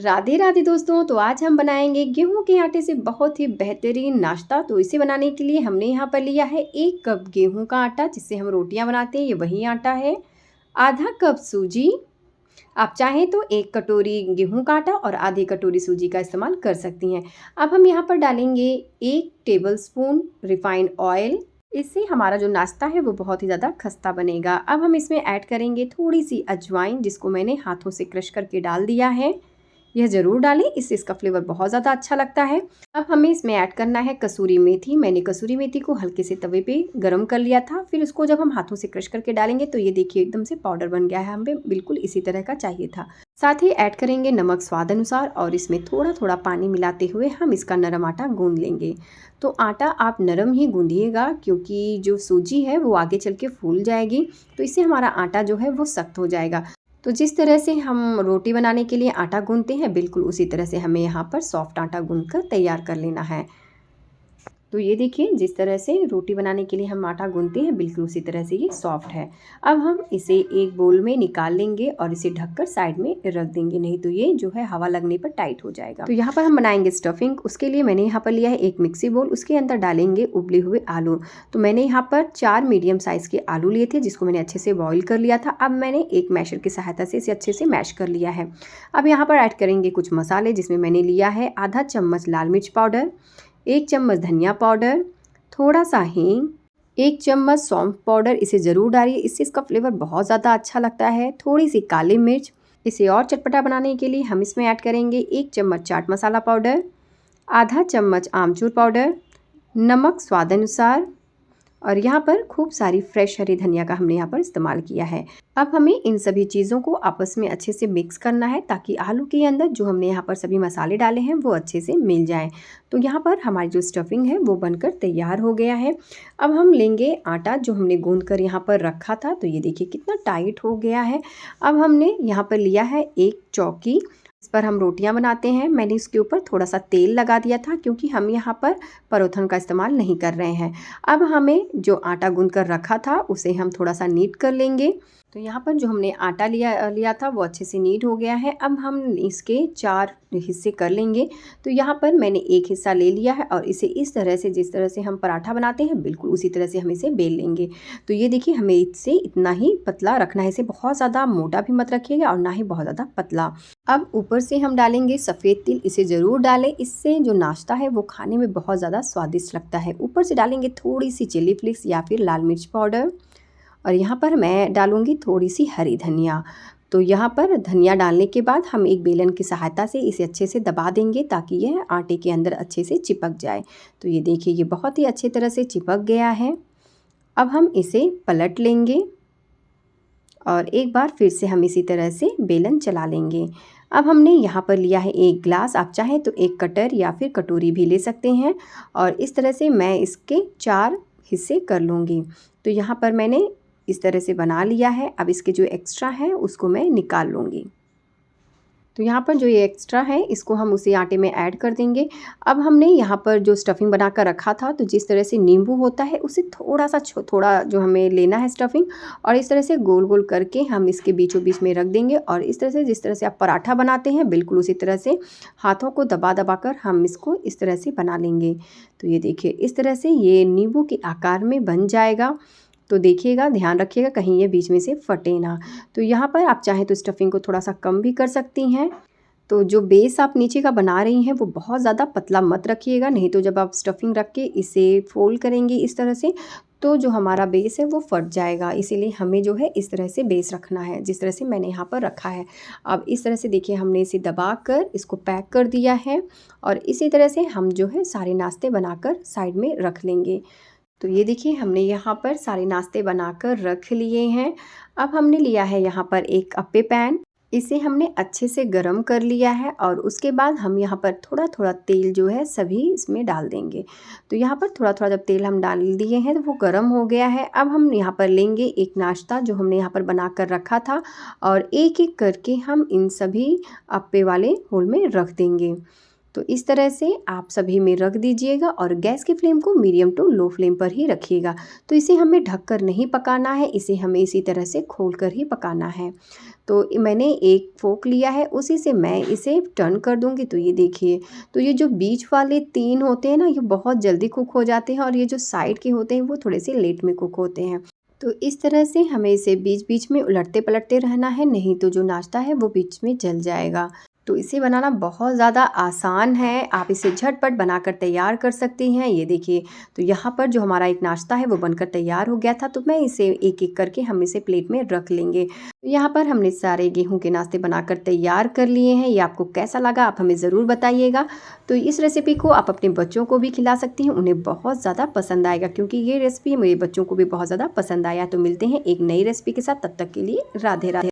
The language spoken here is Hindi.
राधे राधे दोस्तों। तो आज हम बनाएंगे गेहूं के आटे से बहुत ही बेहतरीन नाश्ता। तो इसे बनाने के लिए हमने यहाँ पर लिया है 1 कप गेहूं का आटा, जिससे हम रोटियां बनाते हैं, ये वही आटा है। आधा कप सूजी। आप चाहें तो 1 कटोरी गेहूं का आटा और आधी कटोरी सूजी का इस्तेमाल कर सकती हैं। अब हम यहाँ पर डालेंगे 1 टेबलस्पून रिफाइंड ऑयल। इससे हमारा जो नाश्ता है वो बहुत ही ज़्यादा खस्ता बनेगा। अब हम इसमें ऐड करेंगे थोड़ी सी अजवाइन, जिसको मैंने हाथों से क्रश करके डाल दिया है। यह ज़रूर डालें, इससे इसका फ्लेवर बहुत ज़्यादा अच्छा लगता है। अब हमें इसमें ऐड करना है कसूरी मेथी। मैंने कसूरी मेथी को हल्के से तवे पे गरम कर लिया था, फिर उसको जब हम हाथों से क्रश करके डालेंगे तो ये देखिए एकदम से पाउडर बन गया है। हमें बिल्कुल इसी तरह का चाहिए था। साथ ही ऐड करेंगे नमक स्वाद अनुसार और इसमें थोड़ा थोड़ा पानी मिलाते हुए हम इसका नरम आटा गूंद लेंगे। तो आटा आप नरम ही गूंदिएगा, क्योंकि जो सूजी है वो आगे चल के फूल जाएगी, तो इससे हमारा आटा जो है वो सख्त हो जाएगा। तो जिस तरह से हम रोटी बनाने के लिए आटा गूंथते हैं, बिल्कुल उसी तरह से हमें यहाँ पर सॉफ्ट आटा गूंथ कर तैयार कर लेना है। तो ये देखिए, जिस तरह से रोटी बनाने के लिए हम आटा गूंथते हैं, बिल्कुल उसी तरह से ये सॉफ्ट है। अब हम इसे एक बोल में निकाल लेंगे और इसे ढककर साइड में रख देंगे, नहीं तो ये जो है हवा लगने पर टाइट हो जाएगा। तो यहाँ पर हम बनाएंगे स्टफिंग। उसके लिए मैंने यहाँ पर लिया है एक मिक्सी बोल, उसके अंदर डालेंगे उबले हुए आलू। तो मैंने यहाँ पर 4 मीडियम साइज़ के आलू लिए थे, जिसको मैंने अच्छे से बॉईल कर लिया था। अब मैंने एक मैशर की सहायता से इसे अच्छे से मैश कर लिया है। अब यहाँ पर ऐड करेंगे कुछ मसाले, जिसमें मैंने लिया है आधा चम्मच लाल मिर्च पाउडर, 1 चम्मच धनिया पाउडर, थोड़ा सा हींग, 1 चम्मच सौंफ पाउडर। इसे ज़रूर डालिए, इससे इसका फ्लेवर बहुत ज़्यादा अच्छा लगता है। थोड़ी सी काली मिर्च। इसे और चटपटा बनाने के लिए हम इसमें ऐड करेंगे 1 चम्मच चाट मसाला पाउडर, आधा चम्मच आमचूर पाउडर, नमक स्वाद अनुसार, और यहाँ पर खूब सारी फ्रेश हरी धनिया का हमने यहाँ पर इस्तेमाल किया है। अब हमें इन सभी चीज़ों को आपस में अच्छे से मिक्स करना है, ताकि आलू के अंदर जो हमने यहाँ पर सभी मसाले डाले हैं वो अच्छे से मिल जाएं। तो यहाँ पर हमारी जो स्टफिंग है वो बनकर तैयार हो गया है। अब हम लेंगे आटा जो हमने गूंद कर यहाँ पर रखा था। तो ये देखिए कितना टाइट हो गया है। अब हमने यहाँ पर लिया है एक चौकी, इस पर हम रोटियां बनाते हैं। मैंने इसके ऊपर थोड़ा सा तेल लगा दिया था, क्योंकि हम यहाँ पर परोठन का इस्तेमाल नहीं कर रहे हैं। अब हमें जो आटा गूंद कर रखा था उसे हम थोड़ा सा नीड कर लेंगे। तो यहाँ पर जो हमने आटा लिया था वो अच्छे से नीड हो गया है। अब हम इसके 4 हिस्से कर लेंगे। तो यहाँ पर मैंने एक हिस्सा ले लिया है और इसे इस तरह से, जिस तरह से हम पराठा बनाते हैं, बिल्कुल उसी तरह से हम इसे बेल लेंगे। तो ये देखिए, हमें इससे इतना ही पतला रखना है, इसे बहुत ज़्यादा मोटा भी मत रखिएगा और ना ही बहुत ज़्यादा पतला। अब ऊपर से हम डालेंगे सफ़ेद तिल, इसे ज़रूर डालें, इससे जो नाश्ता है वो खाने में बहुत ज़्यादा स्वादिष्ट लगता है। ऊपर से डालेंगे थोड़ी सी चिली फ्लेक्स या फिर लाल मिर्च पाउडर, और यहाँ पर मैं डालूँगी थोड़ी सी हरी धनिया। तो यहाँ पर धनिया डालने के बाद हम एक बेलन की सहायता से इसे अच्छे से दबा देंगे, ताकि यह आटे के अंदर अच्छे से चिपक जाए। तो ये देखिए, ये बहुत ही अच्छी तरह से चिपक गया है। अब हम इसे पलट लेंगे और एक बार फिर से हम इसी तरह से बेलन चला लेंगे। अब हमने यहाँ पर लिया है 1 ग्लास, आप चाहें तो 1 कटर या फिर कटोरी भी ले सकते हैं, और इस तरह से मैं इसके 4 हिस्से कर लूँगी। तो यहाँ पर मैंने इस तरह से बना लिया है। अब इसके जो एक्स्ट्रा है उसको मैं निकाल लूँगी। तो यहाँ पर जो ये एक्स्ट्रा है इसको हम उसी आटे में ऐड कर देंगे। अब हमने यहाँ पर जो स्टफिंग बना कर रखा था, तो जिस तरह से नींबू होता है उसे थोड़ा जो हमें लेना है स्टफिंग, और इस तरह से गोल गोल करके हम इसके बीचों बीच में रख देंगे। और इस तरह से, जिस तरह से आप पराठा बनाते हैं, बिल्कुल उसी तरह से हाथों को दबा दबा कर हम इसको इस तरह से बना लेंगे। तो ये देखिए, इस तरह से ये नींबू के आकार में बन जाएगा। तो देखिएगा, ध्यान रखिएगा कहीं ये बीच में से फटे ना। तो यहाँ पर आप चाहें तो स्टफिंग को थोड़ा सा कम भी कर सकती हैं। तो जो बेस आप नीचे का बना रही हैं वो बहुत ज़्यादा पतला मत रखिएगा, नहीं तो जब आप स्टफिंग रख के इसे फोल्ड करेंगी इस तरह से, तो जो हमारा बेस है वो फट जाएगा। इसीलिए हमें जो है इस तरह से बेस रखना है, जिस तरह से मैंने यहाँ पर रखा है। अब इस तरह से देखिए, हमने इसे दबा कर इसको पैक कर दिया है, और इसी तरह से हम जो है सारे नाश्ते बनाकर साइड में रख लेंगे। तो ये देखिए, हमने यहाँ पर सारे नाश्ते बनाकर रख लिए हैं। अब हमने लिया है यहाँ पर एक अप्पे पैन, इसे हमने अच्छे से गरम कर लिया है, और उसके बाद हम यहाँ पर थोड़ा थोड़ा तेल जो है सभी इसमें डाल देंगे। तो यहाँ पर थोड़ा थोड़ा जब तेल हम डाल दिए हैं तो वो गरम हो गया है। अब हम यहाँ पर लेंगे एक नाश्ता जो हमने यहाँ पर बना कर रखा था, और एक एक करके हम इन सभी अप्पे वाले होल में रख देंगे। तो इस तरह से आप सभी में रख दीजिएगा और गैस की फ्लेम को मीडियम टू लो फ्लेम पर ही रखिएगा। तो इसे हमें ढककर नहीं पकाना है, इसे हमें इसी तरह से खोलकर ही पकाना है। तो मैंने एक फोक लिया है, उसी से मैं इसे टर्न कर दूंगी। तो ये देखिए, तो ये जो बीच वाले 3 होते हैं ना, ये बहुत जल्दी कुक हो जाते हैं और ये जो साइड के होते हैं वो थोड़े से लेट में कुक होते हैं। तो इस तरह से हमें इसे बीच बीच में उलटते पलटते रहना है, नहीं तो जो नाश्ता है वो बीच में जल जाएगा। तो इसे बनाना बहुत ज़्यादा आसान है, आप इसे झटपट बनाकर तैयार कर सकती हैं। ये देखिए, तो यहाँ पर जो हमारा एक नाश्ता है वो बनकर तैयार हो गया था। तो मैं इसे एक एक करके हम इसे प्लेट में रख लेंगे। तो यहाँ पर हमने सारे गेहूं के नाश्ते बनाकर तैयार कर लिए हैं। ये आपको कैसा लगा आप हमें ज़रूर बताइएगा। तो इस रेसिपी को आप अपने बच्चों को भी खिला सकती हैं, उन्हें बहुत ज़्यादा पसंद आएगा, क्योंकि ये रेसिपी मेरे बच्चों को भी बहुत ज़्यादा पसंद आया। तो मिलते हैं एक नई रेसिपी के साथ, तब तक के लिए राधे राधे।